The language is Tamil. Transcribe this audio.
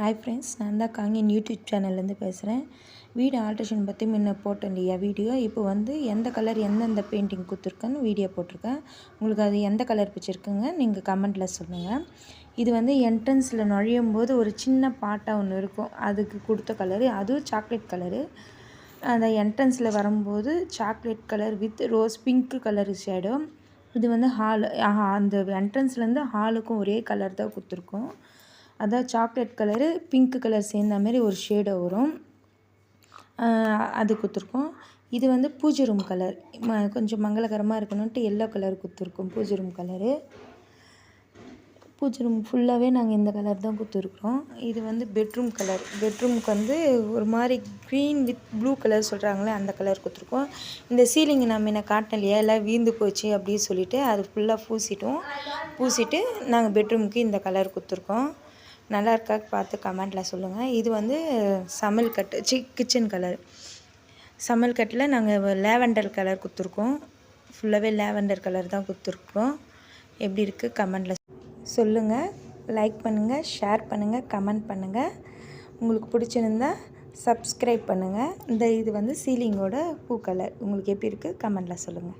ஹாய் ஃப்ரெண்ட்ஸ், நான் தான் காங்கின் யூடியூப் சேனல்லேருந்து பேசுகிறேன். வீடு ஆல்ட்ரேஷன் பற்றி முன்ன போட்டேன் இல்லையா வீடியோ. இப்போ வந்து எந்த கலர் எந்தெந்த பெயிண்டிங் கொடுத்துருக்கேன்னு வீடியோ போட்டிருக்கேன். உங்களுக்கு அது எந்த கலர் பிடிச்சிருக்குங்க நீங்கள் கமெண்ட்டில் சொல்லுங்கள். இது வந்து என்ட்ரன்ஸில் நுழையும் போது ஒரு சின்ன பாட்டாக ஒன்று இருக்கும், அதுக்கு கொடுத்த கலரு. அதுவும் சாக்லேட் கலரு. அந்த என்ட்ரன்ஸில் வரும்போது chocolate colour with rose pink colour shadow. இது வந்து ஹால், அந்த என்ட்ரன்ஸ்லேருந்து ஹாலுக்கும் ஒரே கலர் தான் கொடுத்துருக்கோம். அதான் சாக்லேட் கலரு பிங்க் கலர் சேர்ந்த மாதிரி ஒரு ஷேடோ வரும், அது கொடுத்துருக்கோம். இது வந்து பூஜை ரூம் கலர், கொஞ்சம் மங்களகரமாக இருக்கணுன்ட்டு எல்லோ கலர் கொடுத்துருக்கோம். பூஜை ரூம் கலரு. பூஜை ரூம் ஃபுல்லாகவே நாங்கள் இந்த கலர் தான் கொடுத்துருக்குறோம். இது வந்து பெட்ரூம் கலர். பெட்ரூமுக்கு வந்து ஒரு மாதிரி க்ரீன் வித் ப்ளூ கலர் சொல்கிறாங்களே, அந்த கலர் கொடுத்துருக்கோம். இந்த சீலிங் நம்ம என்ன காட்டினேன் இல்லையா, எல்லாம் வீந்து போச்சு அப்படின்னு சொல்லிவிட்டு அது ஃபுல்லாக பூசிட்டு நாங்கள் பெட்ரூமுக்கு இந்த கலர் கொடுத்துருக்கோம். நல்லா இருக்கா பார்த்து கமெண்ட்டில் சொல்லுங்கள். இது வந்து சமையல் கட்டு கிச்சன் கலர். சமையல் கட்டில் நாங்கள் லேவெண்டர் கலர் கொடுத்துருக்கோம். ஃபுல்லாகவே லேவெண்டர் கலர் தான் கொடுத்துருக்கோம். எப்படி இருக்குது கமெண்ட்டில் சொல்லுங்கள். லைக் பண்ணுங்கள், ஷேர் பண்ணுங்கள், கமெண்ட் பண்ணுங்கள். உங்களுக்கு பிடிச்சிருந்தா சப்ஸ்கிரைப் பண்ணுங்கள். இது வந்து சீலிங்கோட பூ கலர் உங்களுக்கு எப்படி இருக்குது கமெண்ட்டில் சொல்லுங்கள்.